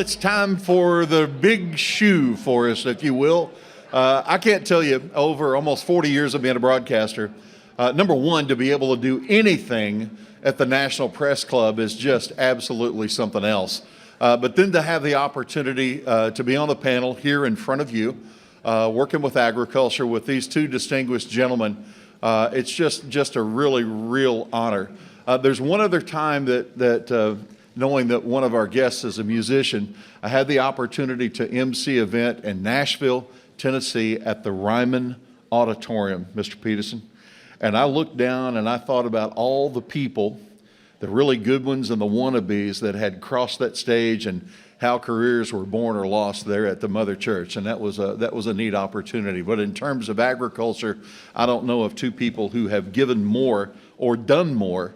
it's time for the big shoe for us, if you will. I can't tell you, over almost 40 years of being a broadcaster, number one, to be able to do anything at the National Press Club is just absolutely something else. But then to have the opportunity to be on the panel here in front of you, working with agriculture with these two distinguished gentlemen, it's just a really, real honor. There's one other time that knowing that one of our guests is a musician, I had the opportunity to MC an event in Nashville, Tennessee at the Ryman Auditorium, Mr. Peterson. And I looked down and I thought about all the people, the really good ones and the wannabes that had crossed that stage and how careers were born or lost there at the Mother Church. And that was a neat opportunity. But in terms of agriculture, I don't know of two people who have given more or done more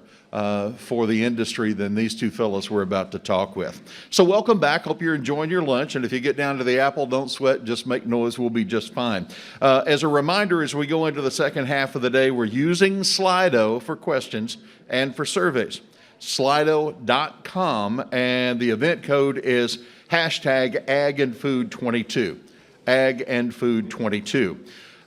for the industry than these two fellows we're about to talk with. So welcome back. Hope you're enjoying your lunch. And if you get down to the apple, don't sweat. Just make noise. We'll be just fine. As a reminder, as we go into the second half of the day, we're using Slido for questions and for surveys. Slido.com, and the event code is hashtag #AgAndFood22. #AgAndFood22.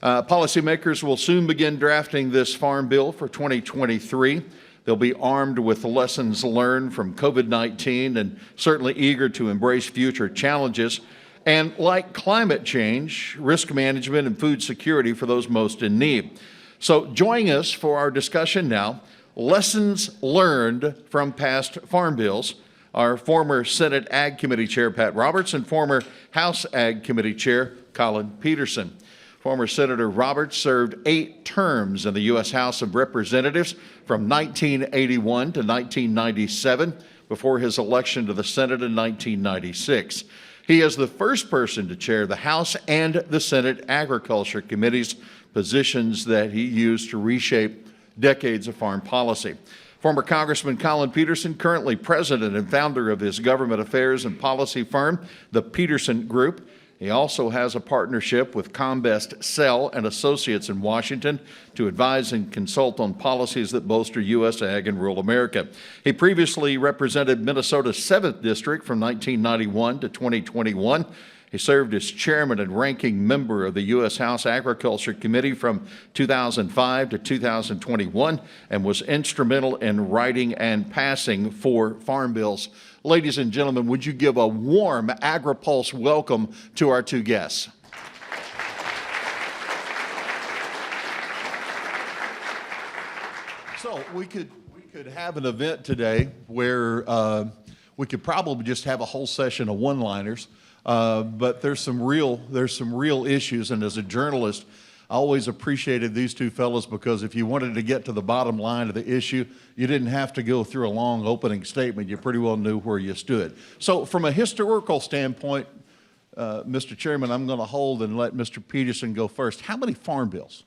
Policymakers will soon begin drafting this farm bill for 2023. They'll be armed with the lessons learned from COVID-19 and certainly eager to embrace future challenges. And like climate change, risk management and food security for those most in need. So joining us for our discussion now, lessons learned from past farm bills, our former Senate Ag Committee Chair, Pat Roberts, and former House Ag Committee Chair, Collin Peterson. Former Senator Roberts served 8 terms in the U.S. House of Representatives from 1981 to 1997 before his election to the Senate in 1996. He is the first person to chair the House and the Senate Agriculture Committees, positions that he used to reshape decades of farm policy. Former Congressman Collin Peterson, currently president and founder of his government affairs and policy firm, the Peterson Group. He also has a partnership with Combest Sell and Associates in Washington to advise and consult on policies that bolster U.S. ag and rural America. He previously represented Minnesota's 7th District from 1991 to 2021. He served as chairman and ranking member of the U.S. House Agriculture Committee from 2005 to 2021 and was instrumental in writing and passing 4 farm bills. Ladies and gentlemen, would you give a warm Agri-Pulse welcome to our two guests? So we could have an event today where we could probably just have a whole session of one-liners. But there's some real issues, and as a journalist, I always appreciated these two fellows because if you wanted to get to the bottom line of the issue, you didn't have to go through a long opening statement. You pretty well knew where you stood. So from a historical standpoint, Mr. Chairman, I'm going to hold and let Mr. Peterson go first. How many farm bills?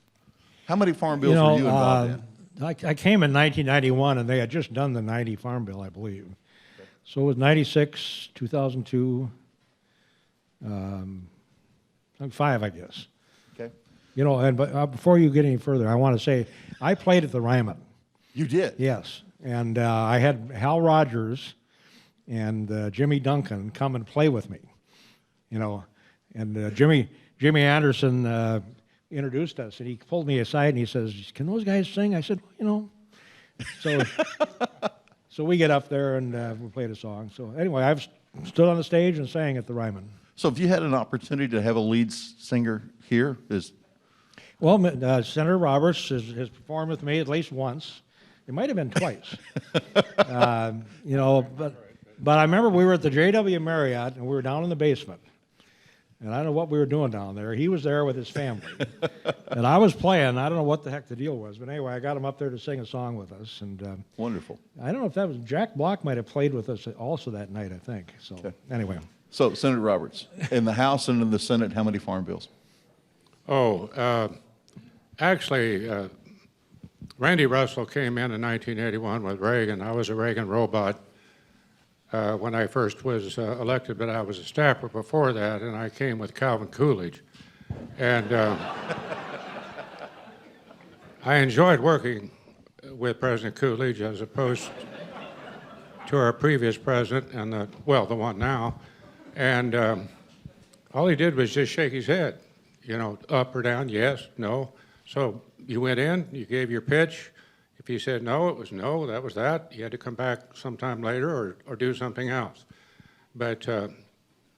How many farm bills were you involved in? I came in 1991, and they had just done the 90 Farm Bill, I believe. Okay. So it was 96, 2002, 5, I guess. Okay. You know, and before you get any further, I want to say I played at the Ryman. You did? Yes, and I had Hal Rogers and Jimmy Duncan come and play with me. You know, and Jimmy Anderson introduced us, and he pulled me aside and he says, "Can those guys sing?" I said, "You know." So we get up there and we played a song. So anyway, I've stood on the stage and sang at the Ryman. So have you had an opportunity to have a lead singer here? Well, Senator Roberts has performed with me at least once. It might have been twice. You know, but I remember we were at the JW Marriott and we were down in the basement. And I don't know what we were doing down there. He was there with his family. And I was playing. I don't know what the heck the deal was. But anyway, I got him up there to sing a song with us. And wonderful. I don't know if that was Jack Block might have played with us also that night, I think. So anyway. So, Senator Roberts, in the House and in the Senate, how many farm bills? Actually, Randy Russell came in 1981 with Reagan. I was a Reagan robot when I first was elected, but I was a staffer before that, and I came with Calvin Coolidge. And I enjoyed working with President Coolidge as opposed to our previous president and the one now. And all he did was just shake his head, you know, up or down, yes, no. So you went in, you gave your pitch. If he said no, it was no, that was that. You had to come back sometime later or do something else. But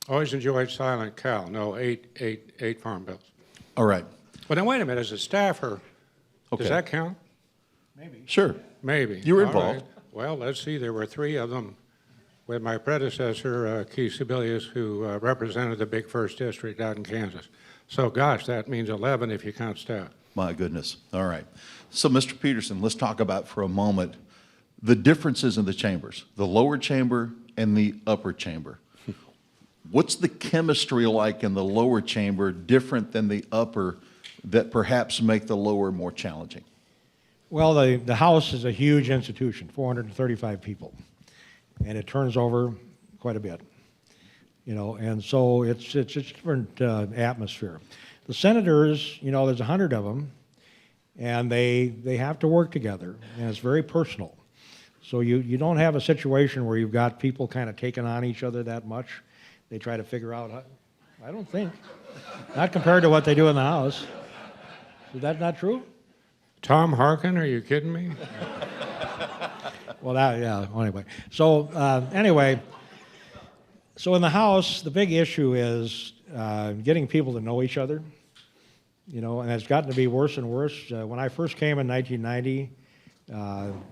always enjoyed Silent Cal. No, eight farm bills. All right. But now wait a minute, as a staffer, Okay. does that count? Maybe. Sure. Maybe. You were All involved. right. Well, let's see, there were 3 of them with my predecessor, Keith Sebelius, who represented the big first district out in Kansas. So gosh, that means 11 if you count staff. My goodness. All right. So, Mr. Peterson, let's talk about for a moment the differences in the chambers, the lower chamber and the upper chamber. What's the chemistry like in the lower chamber different than the upper that perhaps make the lower more challenging? Well, the House is a huge institution, 435 people, and it turns over quite a bit, you know, and so it's a different atmosphere. The senators, you know, there's 100 of them, and they have to work together, and it's very personal. So you don't have a situation where you've got people kind of taking on each other that much. They try to figure out, I don't think, not compared to what they do in the House. Is that not true? Tom Harkin, are you kidding me? Well, yeah, anyway. So, so in the House, the big issue is getting people to know each other, you know, and it's gotten to be worse and worse. When I first came in 1990,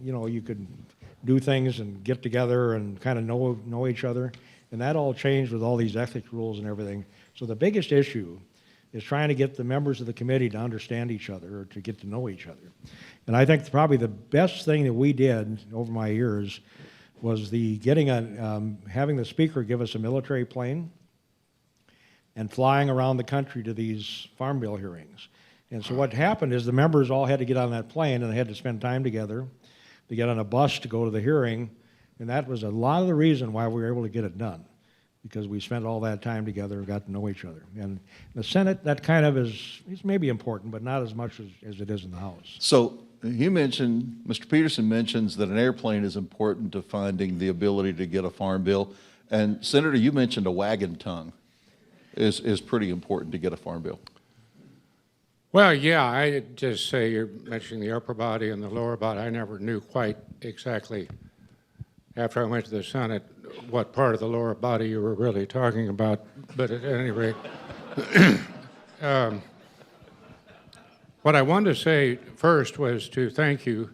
you know, you could do things and get together and kind of know each other, and that all changed with all these ethics rules and everything. So the biggest issue is trying to get the members of the committee to understand each other or to get to know each other. And I think probably the best thing that we did over my years was having the speaker give us a military plane and flying around the country to these farm bill hearings. And so what happened is the members all had to get on that plane and they had to spend time together. They get on a bus to go to the hearing, and that was a lot of the reason why we were able to get it done, because we spent all that time together and got to know each other. And the Senate, that kind of is maybe important, but not as much as it is in the House. So you mentioned, Mr. Peterson mentions that an airplane is important to finding the ability to get a farm bill. And Senator, you mentioned a wagon tongue is pretty important to get a farm bill. Well, yeah, I just say you're mentioning the upper body and the lower body. I never knew quite exactly, after I went to the Senate, what part of the lower body you were really talking about. But at any rate, what I wanted to say first was to thank you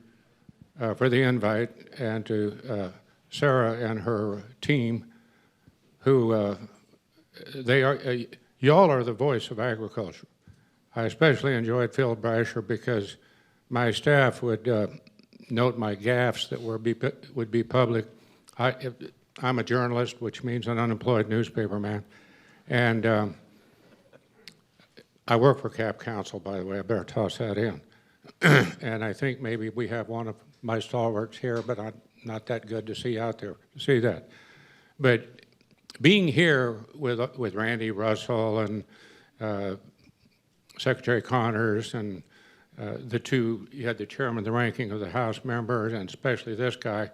for the invite, and to Sarah and her team, who y'all are the voice of agriculture. I especially enjoyed Phil Brasher because my staff would note my gaffes that would be public. I'm a journalist, which means an unemployed newspaperman, and I work for Cap Council, by the way. I better toss that in. And I think maybe we have one of my stalwarts here, but I'm not that good to see out there to see that. But being here with Randy Russell and Secretary Connors and you had the chairman, the ranking of the House members, and especially this guy,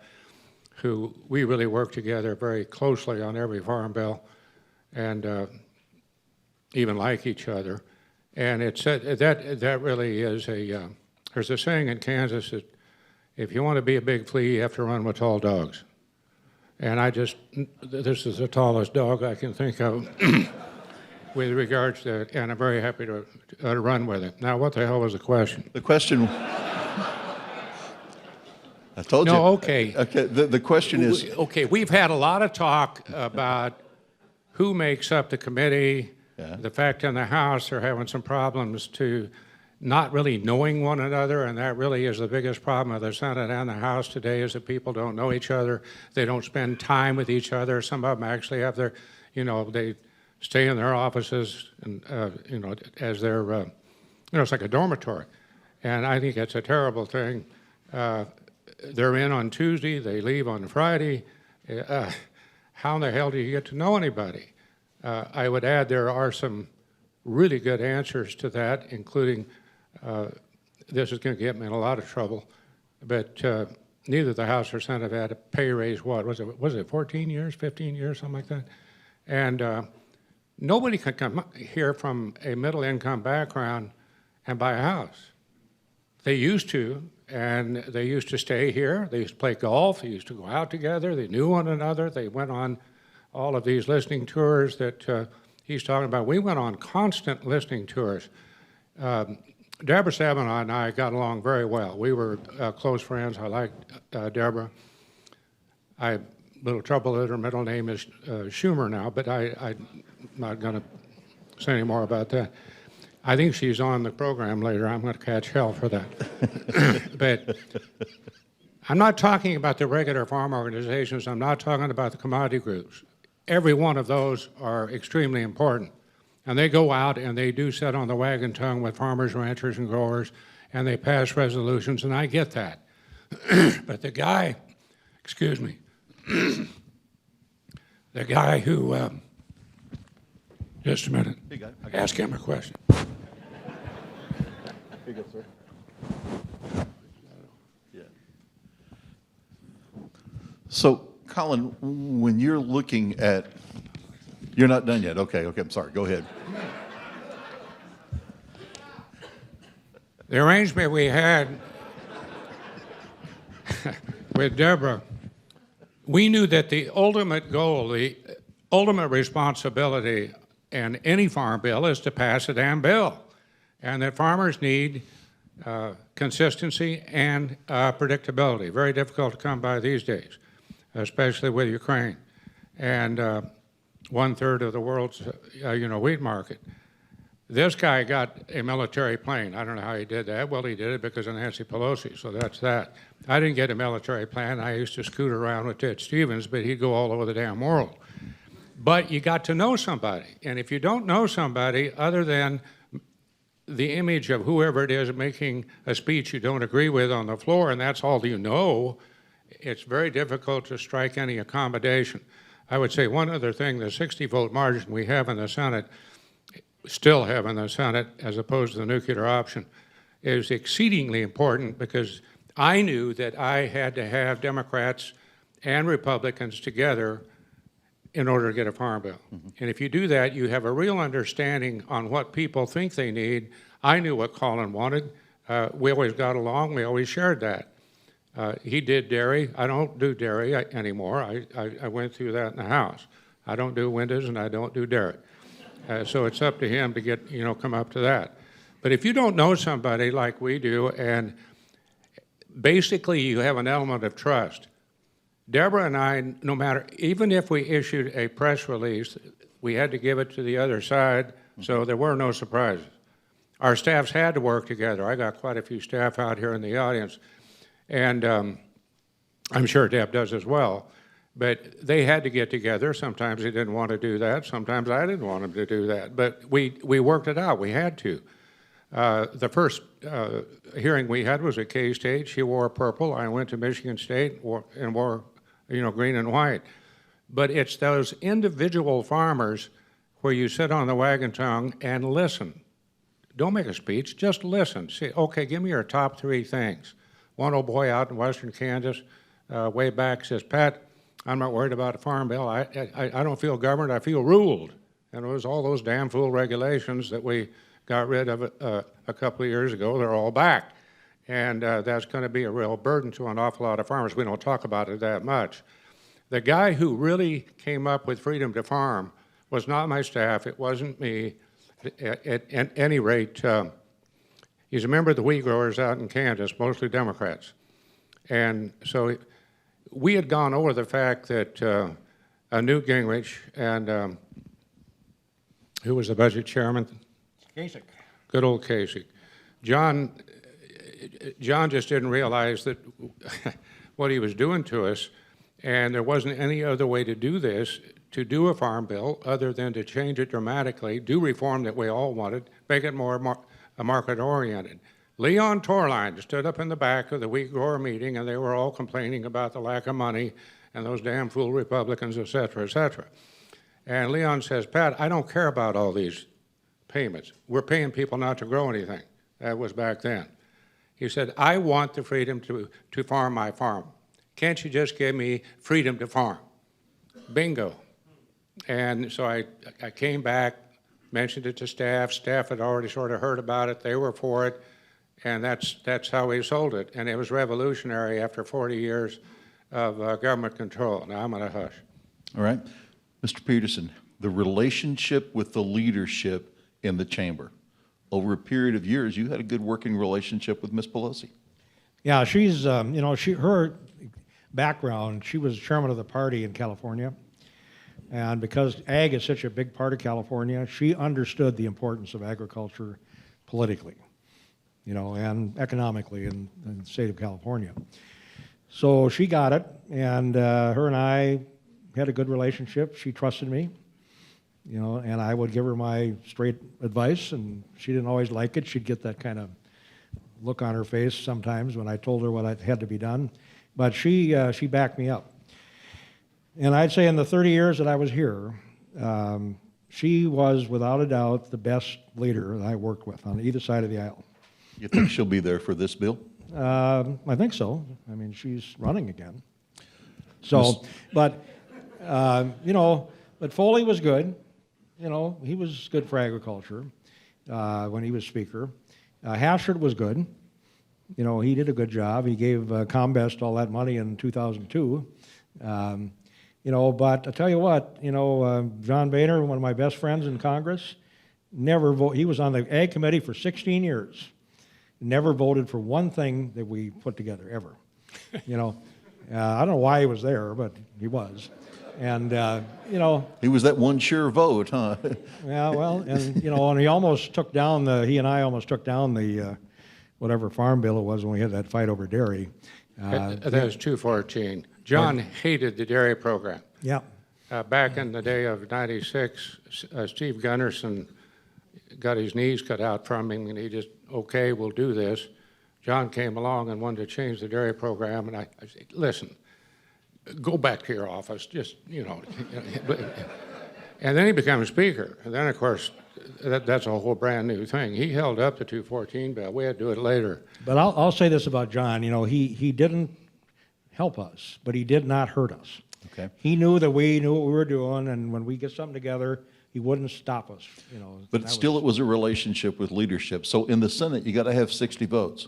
who we really worked together very closely on every farm bill, and even like each other. And that really is there's a saying in Kansas that if you want to be a big flea, you have to run with tall dogs. And this is the tallest dog I can think of with regards to it, and I'm very happy to run with it. Now, what the hell was the question? The question, I told you. No, okay. Okay, the question is, Okay, we've had a lot of talk about who makes up the committee. Yeah. The fact in the House they're having some problems to not really knowing one another, and that really is the biggest problem of the Senate and the House today, is that people don't know each other. They don't spend time with each other. Some of them actually have their, they stay in their offices, and as their, it's like a dormitory. And I think it's a terrible thing. They're in on Tuesday, they leave on Friday. How in the hell do you get to know anybody? I would add there are some really good answers to that, including, this is going to get me in a lot of trouble, but neither the House or Senate have had a pay raise, what was it 14 years, 15 years, something like that? And nobody can come here from a middle-income background and buy a house. They used to, and they used to stay here. They used to play golf. They used to go out together. They knew one another. They went on all of these listening tours that he's talking about. We went on constant listening tours. Deborah Savanaugh and I got along very well. We were close friends. I liked Deborah. I have a little trouble that her middle name is Schumer now, but I'm not going to say any more about that. I think she's on the program later. I'm going to catch hell for that. But I'm not talking about the regular farm organizations. I'm not talking about the commodity groups. Every one of those are extremely important. And they go out and they do sit on the wagon tongue with farmers, ranchers, and growers, and they pass resolutions, and I get that. But the guy, excuse me, the guy who, just a minute, ask him a question. Here you go, sir. Yeah. So, Collin, when you're looking at, you're not done yet. Okay, I'm sorry. Go ahead. The arrangement we had with Deborah, we knew that the ultimate goal, the ultimate responsibility in any farm bill is to pass a damn bill, and that farmers need consistency and predictability. Very difficult to come by these days, especially with Ukraine and 1/3 of the world's wheat market. This guy got a military plane. I don't know how he did that. Well, he did it because of Nancy Pelosi, so that's that. I didn't get a military plane. I used to scoot around with Ted Stevens, but he'd go all over the damn world. But you got to know somebody, and if you don't know somebody other than the image of whoever it is making a speech you don't agree with on the floor, and that's all you know, it's very difficult to strike any accommodation. I would say one other thing, the 60-vote margin we have in the Senate, still have in the Senate, as opposed to the nuclear option, is exceedingly important because I knew that I had to have Democrats and Republicans together in order to get a farm bill. Mm-hmm. And if you do that, you have a real understanding on what people think they need. I knew what Collin wanted. We always got along. We always shared that. He did dairy. I don't do dairy anymore. I went through that in the House. I don't do windows and I don't do dairy. So it's up to him to get, come up to that. But if you don't know somebody like we do, and basically you have an element of trust, Deborah and I, no matter, even if we issued a press release, we had to give it to the other side, so there were no surprises. Our staffs had to work together. I got quite a few staff out here in the audience, and I'm sure Deb does as well. But they had to get together. Sometimes they didn't want to do that. Sometimes I didn't want them to do that. But we worked it out. We had to. The first hearing we had was at K-State. She wore purple. I went to Michigan State and wore green and white. But it's those individual farmers where you sit on the wagon tongue and listen. Don't make a speech. Just listen. Say, okay, give me your top 3 things. One old boy out in western Kansas way back says, Pat, I'm not worried about a farm bill. I don't feel governed, I feel ruled. And it was all those damn fool regulations that we got rid of a couple of years ago. They're all back. And that's going to be a real burden to an awful lot of farmers. We don't talk about it that much. The guy who really came up with freedom to farm was not my staff. It wasn't me. At any rate, he's a member of the wheat growers out in Kansas, mostly Democrats. And so we had gone over the fact that Newt Gingrich and who was the budget chairman? Kasich. Good old Kasich. John just didn't realize that what he was doing to us, and there wasn't any other way to do this, to do a farm bill other than to change it dramatically, do reform that we all wanted, make it more market-oriented. Leon Torline stood up in the back of the wheat grower meeting, and they were all complaining about the lack of money and those damn fool Republicans, et cetera, et cetera. And Leon says, Pat, I don't care about all these payments. We're paying people not to grow anything. That was back then. He said, I want the freedom to farm my farm. Can't you just give me freedom to farm? Bingo. And so I came back, mentioned it to staff. Staff had already sort of heard about it. They were for it. And that's how we sold it. And it was revolutionary after 40 years of government control. Now I'm going to hush. All right. Mr. Peterson, the relationship with the leadership in the chamber. Over a period of years, you had a good working relationship with Ms. Pelosi. Yeah, she's, her background, she was chairman of the party in California. And because ag is such a big part of California, she understood the importance of agriculture politically, and economically in the state of California. So she got it, and her and I had a good relationship. She trusted me, and I would give her my straight advice, and she didn't always like it. She'd get that kind of look on her face sometimes when I told her what had to be done. But she backed me up. And I'd say in the 30 years that I was here, she was without a doubt the best leader that I worked with on either side of the aisle. You think she'll be there for this bill? I think so. I mean, she's running again. So, but Foley was good. He was good for agriculture when he was Speaker. Hashard was good. He did a good job. He gave Combest all that money in 2002. But I tell you what, John Boehner, one of my best friends in Congress, never voted. He was on the Ag Committee for 16 years. Never voted for one thing that we put together, ever. I don't know why he was there, but he was. And, He was that one sure vote, huh? Yeah, well, and, and he almost took down he and I almost took down the, whatever farm bill it was when we had that fight over dairy. That was 214. John hated the dairy program. Yeah. Back in the day of 96, Steve Gunnarsson got his knees cut out from him, and he just, okay, we'll do this. John came along and wanted to change the dairy program, and I said, listen, go back to your office, just, And then he becomes Speaker. And then, of course, that's a whole brand new thing. He held up the 214 bill. We had to do it later. But I'll say this about John. He didn't help us, but he did not hurt us. Okay. He knew that we knew what we were doing, and when we get something together, he wouldn't stop us. But still, it was a relationship with leadership. So in the Senate, you got to have 60 votes.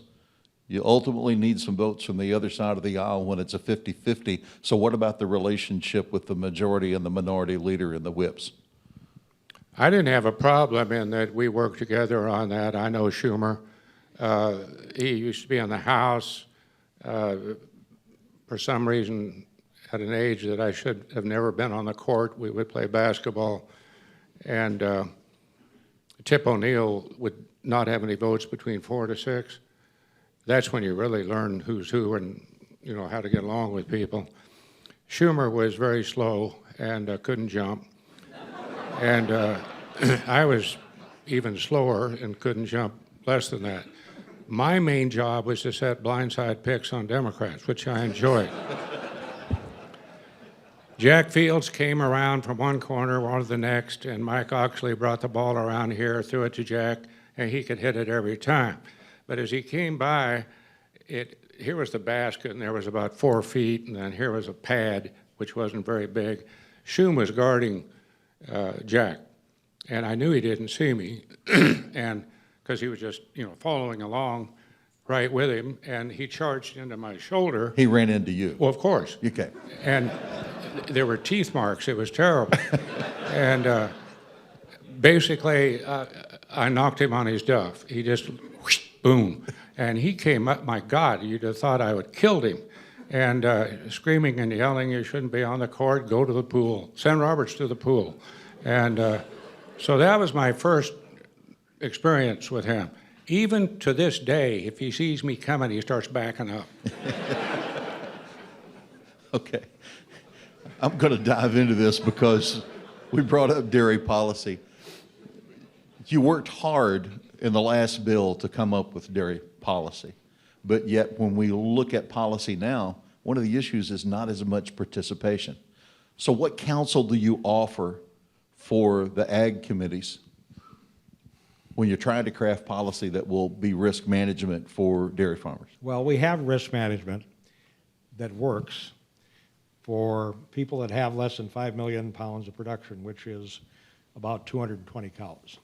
You ultimately need some votes from the other side of the aisle when it's a 50-50. So what about the relationship with the majority and the minority leader and the whips? I didn't have a problem in that we worked together on that. I know Schumer. He used to be in the House. For some reason, at an age that I should have never been on the court, we would play basketball. And Tip O'Neill would not have any votes between 4 to 6. That's when you really learn who's who and how to get along with people. Schumer was very slow and couldn't jump. And I was even slower and couldn't jump less than that. My main job was to set blindside picks on Democrats, which I enjoyed. Jack Fields came around from one corner or the next, and Mike Oxley brought the ball around here, threw it to Jack, and he could hit it every time. But as he came by, here was the basket, and there was about 4 feet, and then here was a pad, which wasn't very big. Schum was guarding Jack, and I knew he didn't see me, and because he was just, following along right with him, and he charged into my shoulder. He ran into you. Well, of course. Okay. And there were teeth marks. It was terrible. And basically, I knocked him on his duff. He just, whoosh, boom. And he came up, my God, you'd have thought I would killed him. And screaming and yelling, you shouldn't be on the court, go to the pool. Send Roberts to the pool. And so that was my first experience with him. Even to this day, if he sees me coming, he starts backing up. Okay. I'm going to dive into this because we brought up dairy policy. You worked hard in the last bill to come up with dairy policy, but yet when we look at policy now, one of the issues is not as much participation. So what counsel do you offer for the ag committees when you're trying to craft policy that will be risk management for dairy farmers? Well, we have risk management that works, for people that have less than 5 million pounds of production, which is about 220 cows.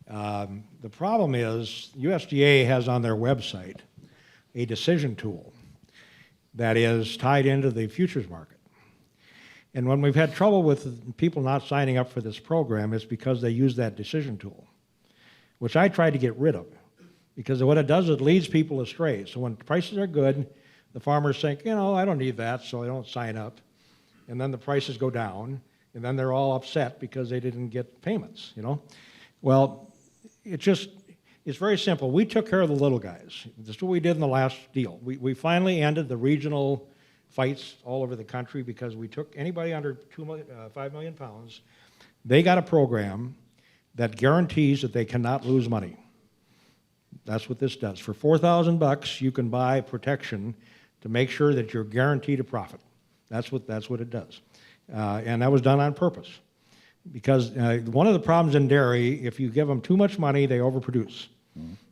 The problem is USDA has on their website a decision tool that is tied into the futures market. And when we've had trouble with people not signing up for this program, it's because they use that decision tool, which I tried to get rid of. Because what it does, it leads people astray. So when prices are good, the farmers think, you know, I don't need that, so they don't sign up. And then the prices go down, and then they're all upset because they didn't get payments, you know? Well, it's very simple. We took care of the little guys. This is what we did in the last deal. We finally ended the regional fights all over the country because we took anybody under 5 million pounds. They got a program that guarantees that they cannot lose money. That's what this does. For $4,000, you can buy protection to make sure that you're guaranteed a profit. That's what it does. And that was done on purpose. Because one of the problems in dairy, if you give them too much money, they overproduce.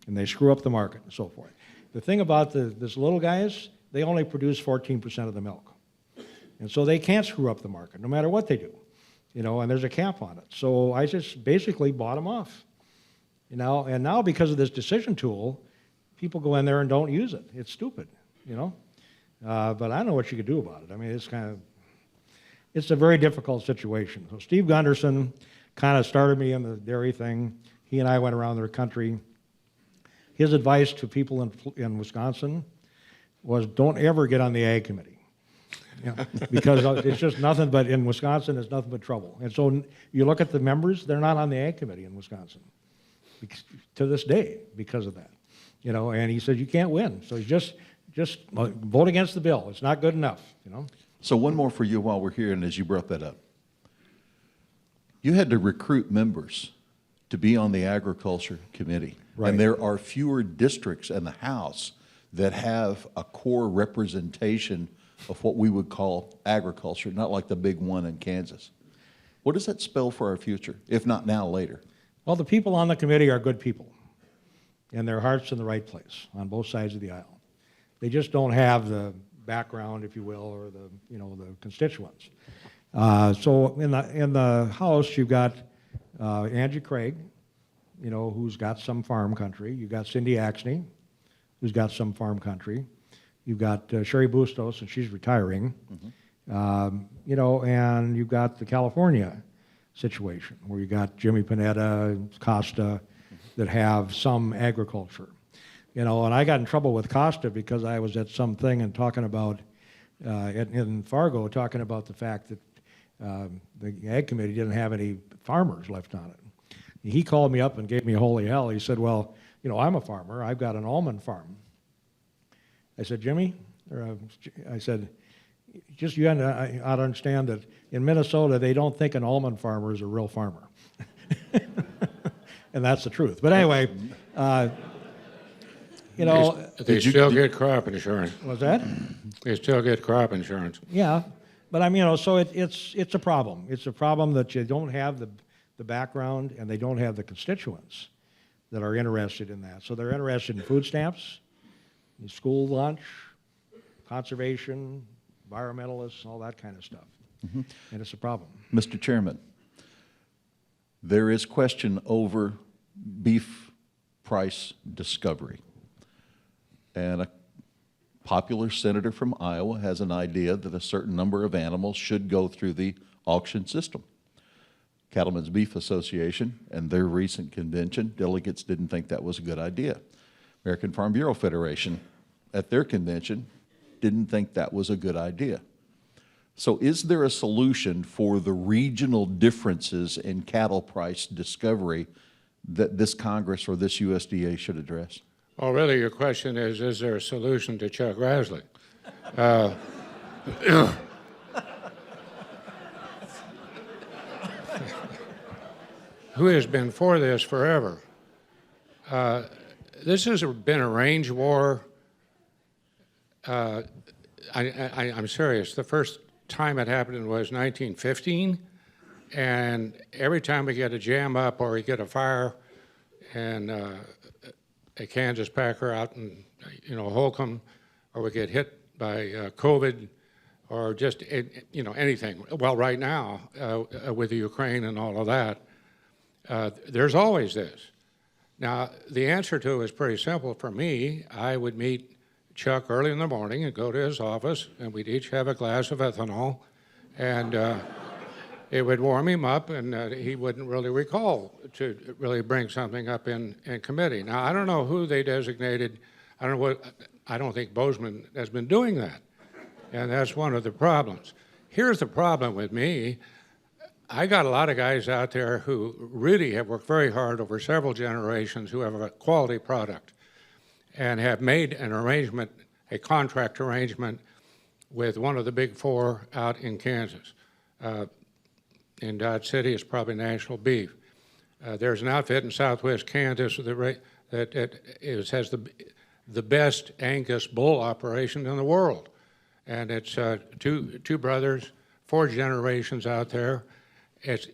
And they screw up the market and so forth. The thing about this little guys, they only produce 14% of the milk. And so they can't screw up the market, no matter what they do. You know, and there's a cap on it. So I just basically bought them off. You know, and now because of this decision tool, people go in there and don't use it. It's stupid, you know. But I don't know what you could do about it. I mean, it's a very difficult situation. So Steve Gunderson kind of started me in the dairy thing. He and I went around the country. His advice to people in Wisconsin was don't ever get on the ag committee. You know, because it's just nothing but, in Wisconsin, it's nothing but trouble. And so you look at the members, they're not on the ag committee in Wisconsin to this day because of that. You know, and he said you can't win. So just vote against the bill. It's not good enough, you know. So one more for you while we're here, and as you brought that up. You had to recruit members to be on the agriculture committee. Right. And there are fewer districts in the House that have a core representation of what we would call agriculture, not like the big one in Kansas. What does that spell for our future, if not now, later? Well, the people on the committee are good people, and their heart's in the right place on both sides of the aisle. They just don't have the background, if you will, or the constituents. So in the House, you've got Angie Craig, you know, who's got some farm country. You've got Cindy Axney, who's got some farm country. You've got Sherry Bustos, and she's retiring. You know, and you've got the California situation where you got Jimmy Panetta, Costa, that have some agriculture. You know, and I got in trouble with Costa because I was at something and talking about, in Fargo, talking about the fact that the Ag Committee didn't have any farmers left on it. He called me up and gave me holy hell. He said, well, you know, I'm a farmer. I've got an almond farm. I said, Jimmy, I said, just you ought to understand that in Minnesota, they don't think an almond farmer is a real farmer. And that's the truth. But anyway, you know. They still get crop insurance. What's that? They still get crop insurance. Yeah. But I mean, you know, so it's a problem. It's a problem that you don't have the background and they don't have the constituents that are interested in that. So they're interested in food stamps, school lunch, conservation, environmentalists, all that kind of stuff. And it's a problem. Mr. Chairman, there is question over beef price discovery. And a popular senator from Iowa has an idea that a certain number of animals should go through the auction system. Cattlemen's Beef Association and their recent convention, delegates didn't think that was a good idea. American Farm Bureau Federation, at their convention, didn't think that was a good idea. So is there a solution for the regional differences in cattle price discovery that this Congress or this USDA should address? Well, really, your question is there a solution to Chuck Grassley? Who has been for this forever. This has been a range war. I'm serious. The first time it happened was 1915, and every time we get a jam up or we get a fire and a Kansas packer out in, Holcomb, or we get hit by COVID, or just anything. Well, right now with the Ukraine and all of that, there's always this. Now, the answer to it is pretty simple for me. I would meet Chuck early in the morning and go to his office, and we'd each have a glass of ethanol, and it would warm him up, and he wouldn't really recall to really bring something up in committee. Now, I don't know who they designated. I don't think Bozeman has been doing that, and that's one of the problems. Here's the problem with me. I got a lot of guys out there who really have worked very hard over several generations who have a quality product and have made an arrangement, a contract arrangement with one of the big four out in Kansas. In Dodge City, it's probably National Beef. There's an outfit in southwest Kansas that has the best Angus bull operation in the world. And it's two brothers, 4 generations out there. It's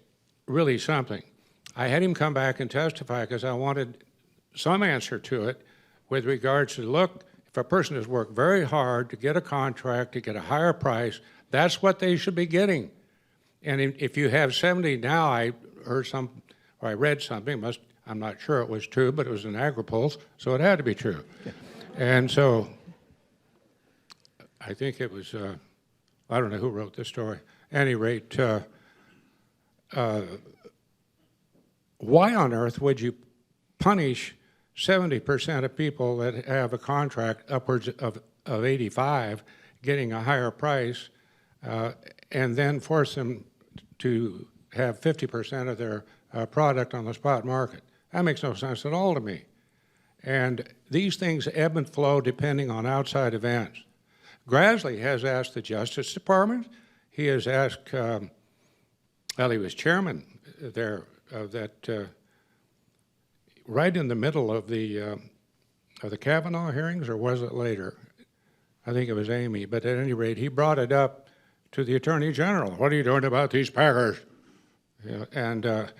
really something. I had him come back and testify because I wanted some answer to it with regards to, look, if a person has worked very hard to get a contract, to get a higher price, that's what they should be getting. And if you have 70 now, I heard or I read something, I'm not sure it was true, but it was an Agri-Pulse, so it had to be true. Yeah. And so I think it was, I don't know who wrote this story. At any rate, why on earth would you punish 70% of people that have a contract upwards of 85 getting a higher price and then force them to have 50% of their product on the spot market? That makes no sense at all to me. And these things ebb and flow depending on outside events. Grassley has asked the Justice Department. He has asked, well, he was chairman there of that, right in the middle of the Kavanaugh hearings, or was it later? I think it was Amy, but at any rate, he brought it up to the Attorney General. What are you doing about these packers? You know, and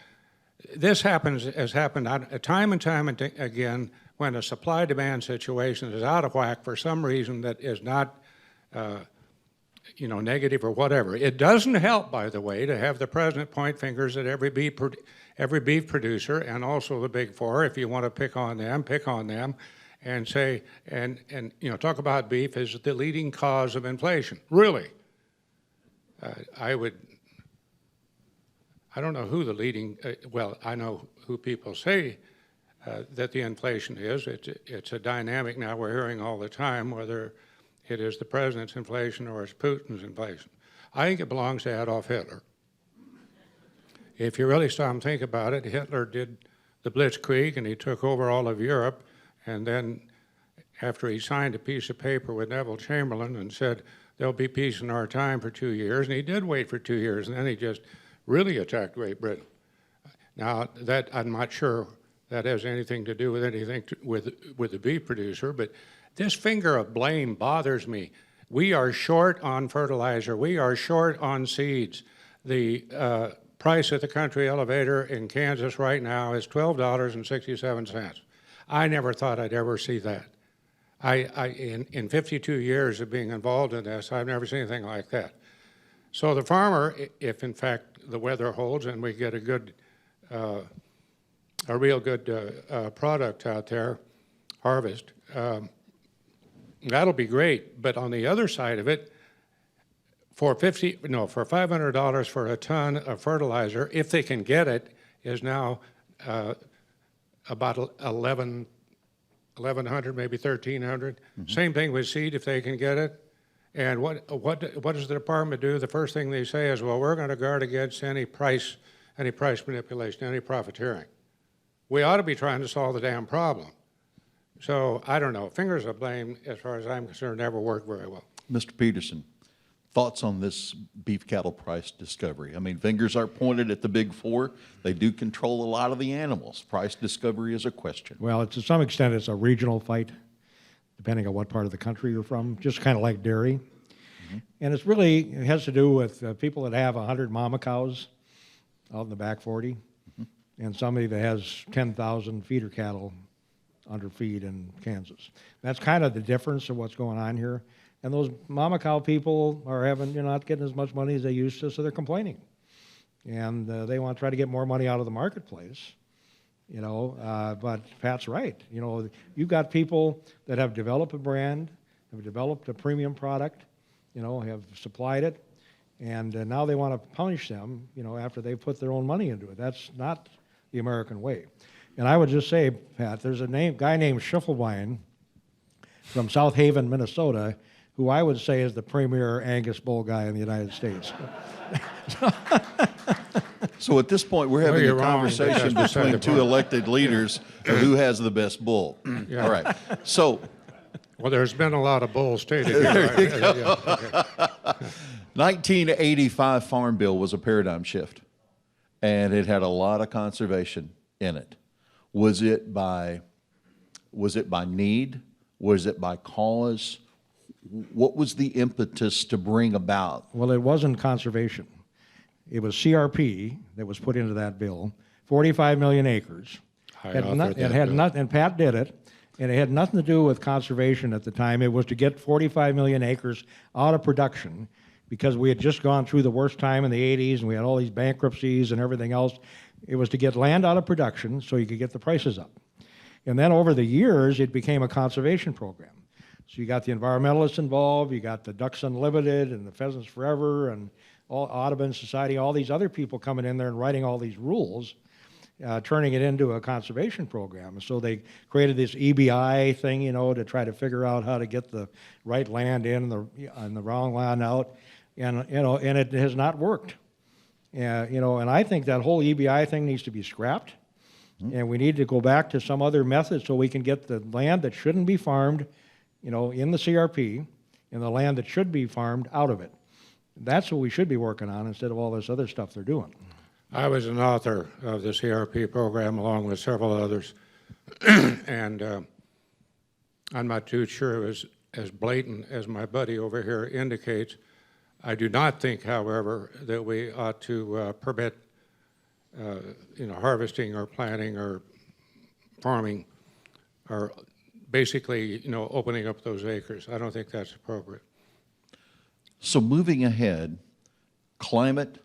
this has happened time and time again when a supply-demand situation is out of whack for some reason that is not negative or whatever. It doesn't help, by the way, to have the president point fingers at every beef producer and also the big four. If you want to pick on them, and say and talk about beef as the leading cause of inflation. Really, I don't know who the leading. Well, I know who people say that the inflation is. It's a dynamic now. We're hearing all the time whether it is the president's inflation or it's Putin's inflation. I think it belongs to Adolf Hitler. If you really stop and think about it, Hitler did the Blitzkrieg and he took over all of Europe, and then after he signed a piece of paper with Neville Chamberlain and said, there'll be peace in our time for 2 years, and he did wait for 2 years, and then he just really attacked Great Britain. Now, that I'm not sure that has anything to do with anything with the beef producer, but this finger of blame bothers me. We are short on fertilizer. We are short on seeds. The price at the country elevator in Kansas right now is $12.67. I never thought I'd ever see that. In 52 years of being involved in this, I've never seen anything like that. So the farmer, if in fact the weather holds and we get a real good product out there, harvest, that'll be great. But on the other side of it, for $500 for a ton of fertilizer, if they can get it, is now about $1,100, maybe $1,300. Mm-hmm. Same thing with seed if they can get it. And what does the department do? The first thing they say is, well, we're going to guard against any price manipulation, any profiteering. We ought to be trying to solve the damn problem. So I don't know. Fingers of blame, as far as I'm concerned, never work very well. Mr. Peterson, thoughts on this beef cattle price discovery? I mean, fingers are pointed at the big four. They do control a lot of the animals. Price discovery is a question. Well, to some extent, it's a regional fight, depending on what part of the country you're from, just kind of like dairy. Mm-hmm. And it has to do with people that have 100 mama cows out in the back 40, mm-hmm. and somebody that has 10,000 feeder cattle under feed in Kansas. That's kind of the difference of what's going on here. And those mama cow people are not getting as much money as they used to, so they're complaining. And they want to try to get more money out of the marketplace, but Pat's right. You've got people that have developed a brand, have developed a premium product, have supplied it, and now they want to punish them, after they've put their own money into it. That's not the American way. And I would just say, Pat, there's a guy named Schiffelbein from South Haven, Minnesota, who I would say is the premier Angus bull guy in the United States. So at this point, we're having a you're wrong. conversation That's beside between the two point. elected leaders of who has the best bull. Yeah. All right. So Well, there's been a lot of bulls stated here. Right? Yeah, okay. 1985 Farm Bill was a paradigm shift, and it had a lot of conservation in it. Was it by need? Was it by cause? What was the impetus to bring about? Well, it wasn't conservation. It was CRP that was put into that bill, 45 million acres. I authored that bill. And Pat did it, and it had nothing to do with conservation at the time. It was to get 45 million acres out of production because we had just gone through the worst time in the 80s and we had all these bankruptcies and everything else. It was to get land out of production so you could get the prices up. And then over the years, it became a conservation program. So you got the environmentalists involved, you got the Ducks Unlimited and the Pheasants Forever and all Audubon Society, all these other people coming in there and writing all these rules, turning it into a conservation program. So they created this EBI thing, to try to figure out how to get the right land in and the wrong land out, and it has not worked. And I think that whole EBI thing needs to be scrapped, and we need to go back to some other method so we can get the land that shouldn't be farmed, in the CRP, and the land that should be farmed out of it. That's what we should be working on instead of all this other stuff they're doing. I was an author of the CRP program along with several others, and I'm not too sure it was as blatant as my buddy over here indicates. I do not think, however, that we ought to permit harvesting or planting or farming or basically, opening up those acres. I don't think that's appropriate. So moving ahead, climate,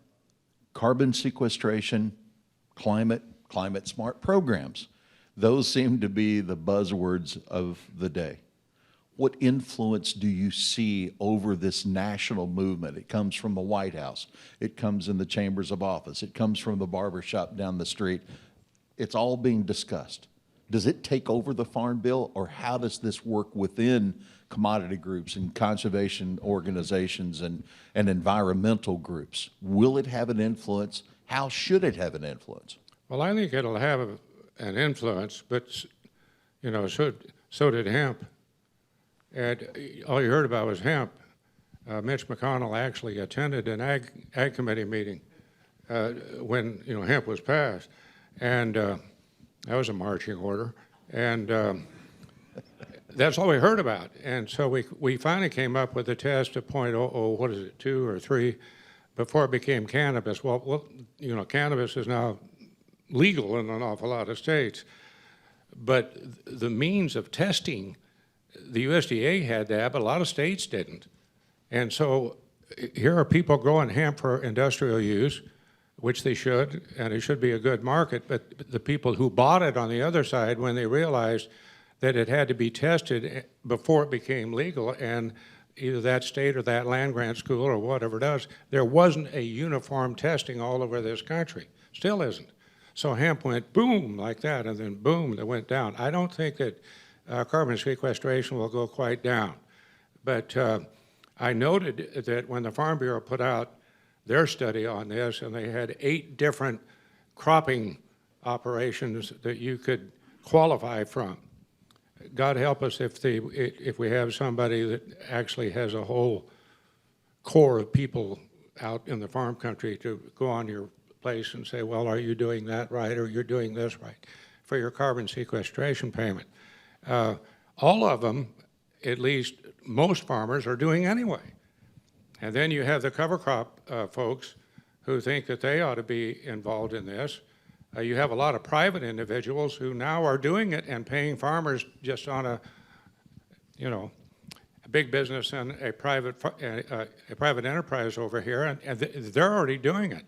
carbon sequestration, climate smart programs. Those seem to be the buzzwords of the day. What influence do you see over this national movement? It comes from the White House. It comes in the chambers of office. It comes from the barber shop down the street. It's all being discussed. Does it take over the Farm Bill, or how does this work within commodity groups and conservation organizations and environmental groups? Will it have an influence? How should it have an influence? Well, I think it'll have an influence, but, so did hemp. And all you heard about was hemp. Mitch McConnell actually attended an ag committee meeting when, hemp was passed. And that was a marching order. And that's all we heard about. And so we finally came up with a test of 2 or 3 before it became cannabis. Well, cannabis is now legal in an awful lot of states. But the means of testing, the USDA had that, but a lot of states didn't. And so here are people growing hemp for industrial use, which they should, and it should be a good market, but the people who bought it on the other side, when they realized that it had to be tested before it became legal, and either that state or that land grant school or whatever it does, there wasn't a uniform testing all over this country. Still isn't. So hemp went boom like that, and then boom, it went down. I don't think that carbon sequestration will go quite down. But I noted that when the Farm Bureau put out their study on this, and they had 8 different cropping operations that you could qualify from. God help us if we have somebody that actually has a whole core of people out in the farm country to go on your place and say, well, are you doing that right, or you're doing this right for your carbon sequestration payment. All of them, at least most farmers, are doing anyway. And then you have the cover crop folks who think that they ought to be involved in this. You have a lot of private individuals who now are doing it and paying farmers just on a, big business and a private enterprise over here, and they're already doing it.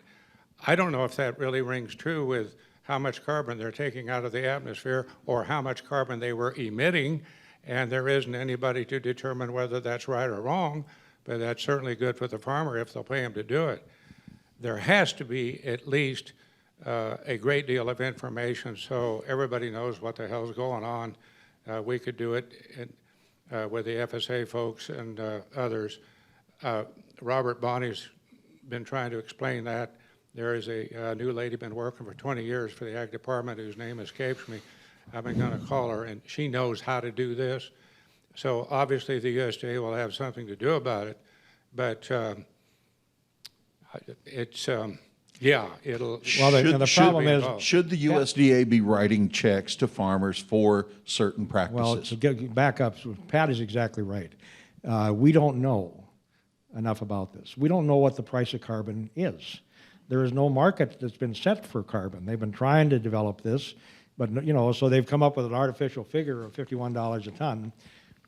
I don't know if that really rings true with how much carbon they're taking out of the atmosphere or how much carbon they were emitting, and there isn't anybody to determine whether that's right or wrong, but that's certainly good for the farmer if they'll pay him to do it. There has to be at least a great deal of information so everybody knows what the hell's going on. We could do it with the FSA folks and others. Robert Bonney's been trying to explain that. There is a new lady been working for 20 years for the Ag Department whose name escapes me. I've been going to call her, and she knows how to do this. So obviously the USDA will have something to do about it, but it's, yeah, it'll. Well, the problem is, should the USDA be writing checks to farmers for certain practices? well, to back up, Pat is exactly right. We don't know enough about this. We don't know what the price of carbon is. There is no market that's been set for carbon. They've been trying to develop this, but so they've come up with an artificial figure of $51 a ton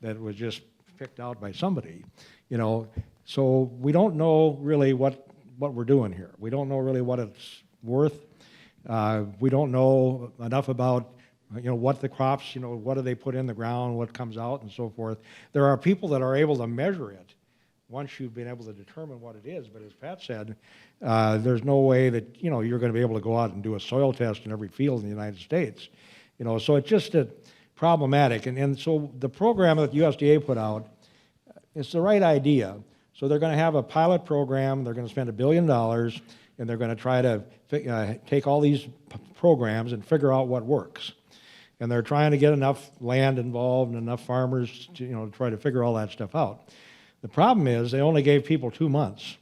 that was just picked out by somebody. So we don't know really what we're doing here. We don't know really what it's worth. We don't know enough about what the crops, what do they put in the ground, what comes out, and so forth. There are people that are able to measure it once you've been able to determine what it is. But as Pat said, there's no way that you're going to be able to go out and do a soil test in every field in the United States. So it's just problematic. And so the program that USDA put out, it's the right idea. So they're going to have a pilot program. They're going to spend $1 billion, and they're going to try to take all these programs and figure out what works. And they're trying to get enough land involved and enough farmers to try to figure all that stuff out. The problem is they only gave people 2 months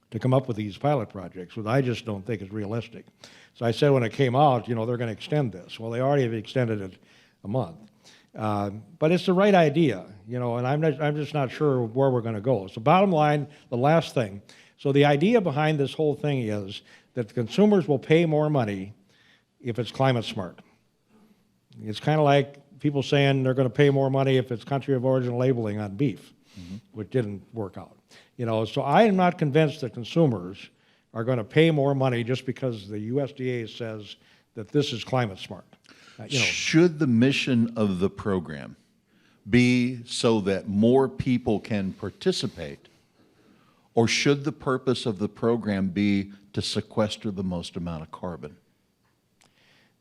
to come up with these pilot projects, which I just don't think is realistic. So I said when it came out, they're going to extend this. Well, they already have extended it a month. But it's the right idea, and I'm just not sure where we're going to go. So bottom line, the last thing. So the idea behind this whole thing is that the consumers will pay more money if it's climate smart. It's kind of like people saying they're going to pay more money if it's country of origin labeling on beef, which didn't work out. So I am not convinced that consumers are going to pay more money just because the USDA says that this is climate smart. Should the mission of the program be so that more people can participate, or should the purpose of the program be to sequester the most amount of carbon?